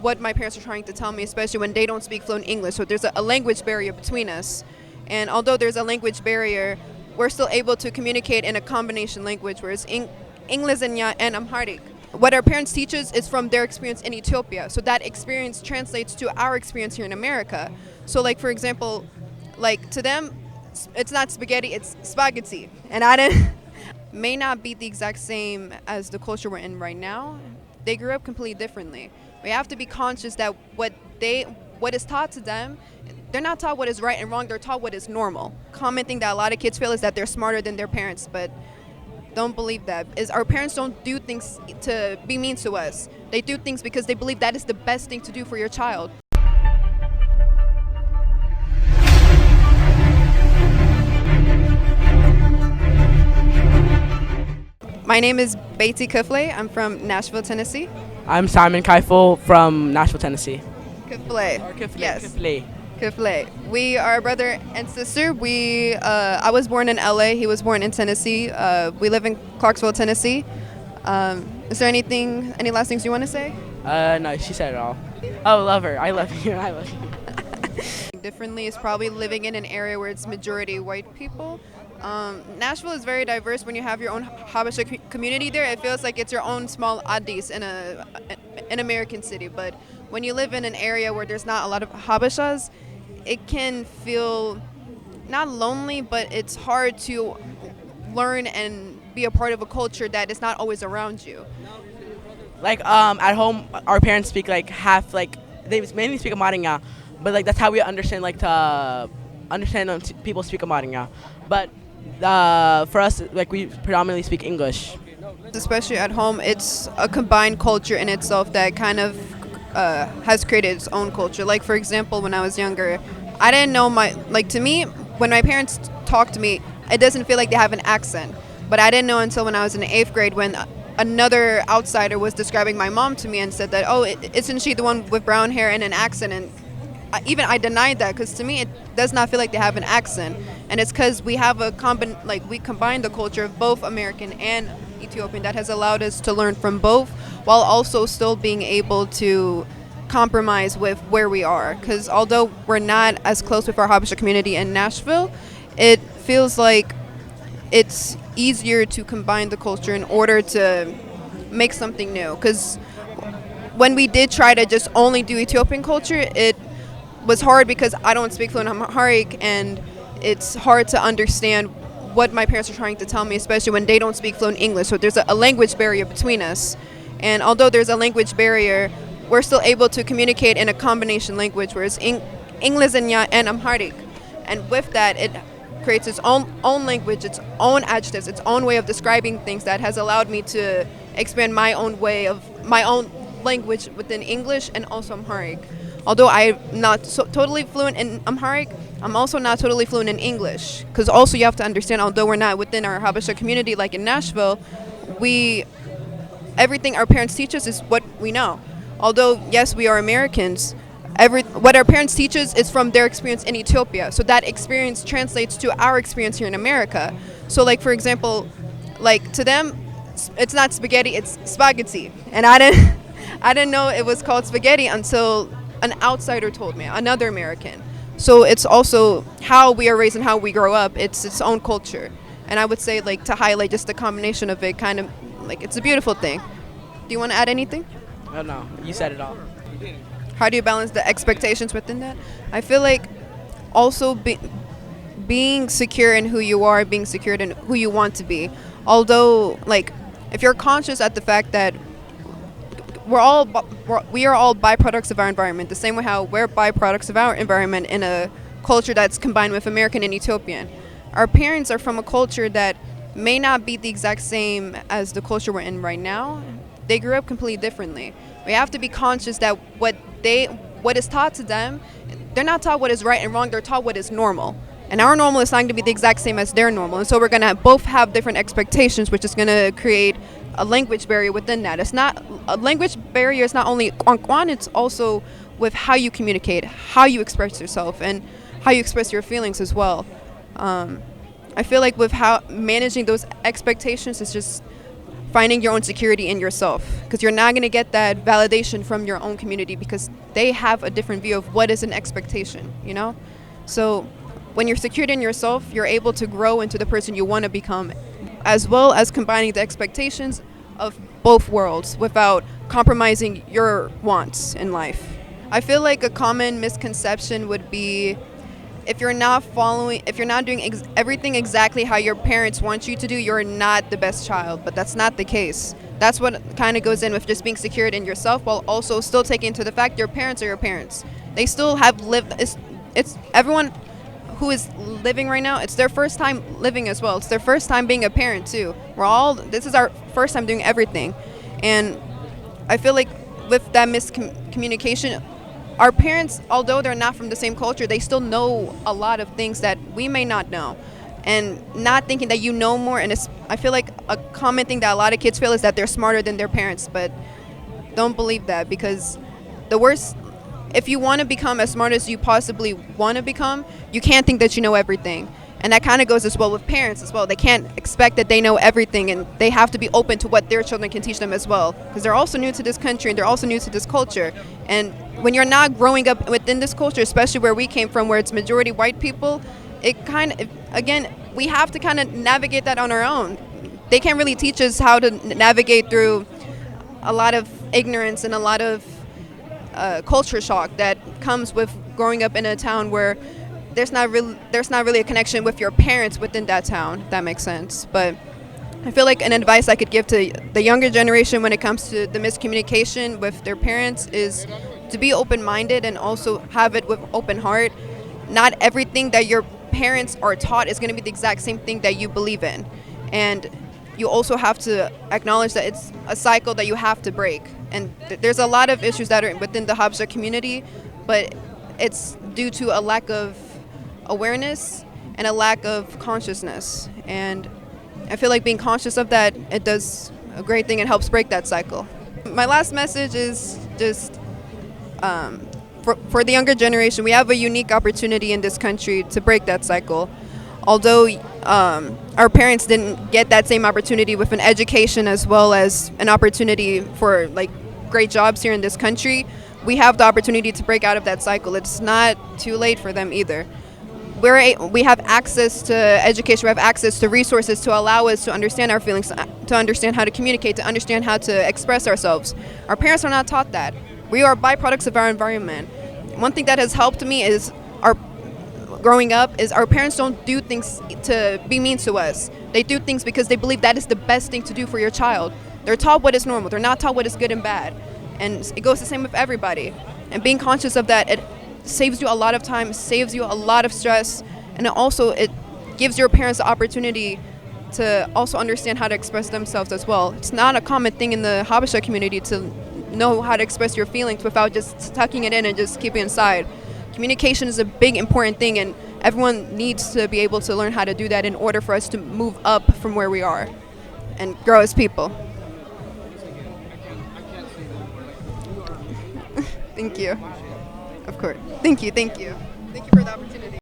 what my parents are trying to tell me, especially when they don't speak fluent English. So there's a language barrier between us. And although there's a language barrier, we're still able to communicate in a combination language, whereas English and Amharic. What our parents teach us is from their experience in Ethiopia. So that experience translates to our experience here in America. So like, for example, like to them, it's not spaghetti, it's spaghetti. And I didn't, may not be the exact same as the culture we're in right now. They grew up completely differently. We have to be conscious that what is taught to them, they're not taught what is right and wrong, they're taught what is normal. Common thing that a lot of kids feel is that they're smarter than their parents, but don't believe that. Is our parents don't do things to be mean to us. They do things because they believe that is the best thing to do for your child. My name is Beatty Kifle. I'm from Nashville, Tennessee. I'm Simon Keifel from Nashville, Tennessee. Kifle. Or Kifle. Yes. Kifle. Kifle. We are brother and sister. I was born in LA. He was born in Tennessee. We live in Clarksville, Tennessee. Is there any last things you want to say? No, she said it all. Oh, love her. I love you. I love you. Differently is probably living in an area where it's majority white people. Nashville is very diverse. When you have your own Habesha community there, it feels like it's your own small Addis in an American city. But when you live in an area where there's not a lot of Habeshas, it can feel not lonely, but it's hard to learn and be a part of a culture that is not always around you. Like at home, our parents speak like half, like they mainly speak Amharic, but like that's how we understand, like to understand when people speak Amharic. But for us, like we predominantly speak English. Especially at home, it's a combined culture in itself that kind of has created its own culture. Like for example, when I was younger, I didn't know to me, when my parents talk to me, it doesn't feel like they have an accent. But I didn't know until when I was in 8th grade when another outsider was describing my mom to me and said that, oh, isn't she the one with brown hair and an accent? And I denied that because to me it does not feel like they have an accent. And it's because we have we combine the culture of both American and Ethiopian that has allowed us to learn from both while also still being able to compromise with where we are. Because although we're not as close with our Habesha community in Nashville, it feels like it's easier to combine the culture in order to make something new. Because when we did try to just only do Ethiopian culture, it was hard because I don't speak fluent Amharic, and it's hard to understand what my parents are trying to tell me, especially when they don't speak fluent English. So there's a language barrier between us. And although there's a language barrier, we're still able to communicate in a combination language, whereas English and Amharic. And with that, it creates its own language, its own adjectives, its own way of describing things that has allowed me to expand my own language within English and also Amharic. Although I'm not totally fluent in Amharic, I'm also not totally fluent in English. Because also you have to understand, although we're not within our Habesha community like in Nashville, everything our parents teach us is what we know. Although, yes, we are Americans, what our parents teach us is from their experience in Ethiopia. So that experience translates to our experience here in America. So like, for example, like to them, it's not spaghetti, it's spaghetti. And I didn't know it was called spaghetti until an outsider told me, another American. So it's also how we are raised and how we grow up. It's its own culture. And I would say, like, to highlight just the combination of it, kind of like it's a beautiful thing. Do you want to add anything? Oh, no, you said it all. How do you balance the expectations within that? I feel like also being secure in who you are, being secure in who you want to be. Although, like, if you're conscious at the fact that we are all byproducts of our environment, the same way how we're byproducts of our environment in a culture that's combined with American and Ethiopian. Our parents are from a culture that may not be the exact same as the culture we're in right now. They grew up completely differently. We have to be conscious that what is taught to them, they're not taught what is right and wrong, they're taught what is normal. And our normal is not going to be the exact same as their normal. And so we're going to both have different expectations, which is going to create a language barrier within that. A language barrier is not only Kwankwan, it's also with how you communicate, how you express yourself, and how you express your feelings as well. I feel like with how managing those expectations is just finding your own security in yourself, because you're not going to get that validation from your own community because they have a different view of what is an expectation, you know? So when you're secured in yourself, you're able to grow into the person you want to become, as well as combining the expectations of both worlds without compromising your wants in life. I feel like a common misconception would be if you're not doing everything exactly how your parents want you to do, you're not the best child. But that's not the case. That's what kind of goes in with just being secured in yourself, while also still taking into the fact your parents are your parents. They still have lived. It's everyone who is living right now. It's their first time living as well. It's their first time being a parent too. This is our first time doing everything, and I feel like with that miscommunication, our parents, although they're not from the same culture, they still know a lot of things that we may not know. And not thinking that you know more, and I feel like a common thing that a lot of kids feel is that they're smarter than their parents, but don't believe that, because if you want to become as smart as you possibly want to become, you can't think that you know everything. And that kind of goes as well with parents as well. They can't expect that they know everything, and they have to be open to what their children can teach them as well, because they're also new to this country and they're also new to this culture. And when you're not growing up within this culture, especially where we came from, where it's majority white people, again, we have to kind of navigate that on our own. They can't really teach us how to navigate through a lot of ignorance and a lot of culture shock that comes with growing up in a town where there's not really a connection with your parents within that town, if that makes sense. But I feel like an advice I could give to the younger generation when it comes to the miscommunication with their parents is to be open-minded and also have it with open heart. Not everything that your parents are taught is going to be the exact same thing that you believe in. And you also have to acknowledge that it's a cycle that you have to break. And there's a lot of issues that are within the Habesha community, but it's due to a lack of awareness and a lack of consciousness. And I feel like being conscious of that, it does a great thing and helps break that cycle. My last message is just for the younger generation, we have a unique opportunity in this country to break that cycle. Although our parents didn't get that same opportunity with an education as well as an opportunity for like great jobs here in this country, we have the opportunity to break out of that cycle. It's not too late for them either. We have access to education, we have access to resources to allow us to understand our feelings, to understand how to communicate, to understand how to express ourselves. Our parents are not taught that. We are byproducts of our environment. One thing that has helped me is growing up is our parents don't do things to be mean to us. They do things because they believe that is the best thing to do for your child. They're taught what is normal. They're not taught what is good and bad. And it goes the same with everybody. And being conscious of that, it saves you a lot of time, saves you a lot of stress, and it gives your parents the opportunity to also understand how to express themselves as well. It's not a common thing in the Habesha community to know how to express your feelings without just tucking it in and just keeping it inside. Communication is a big important thing, and everyone needs to be able to learn how to do that in order for us to move up from where we are and grow as people. Thank you. Of course. Thank you. Thank you for the opportunity.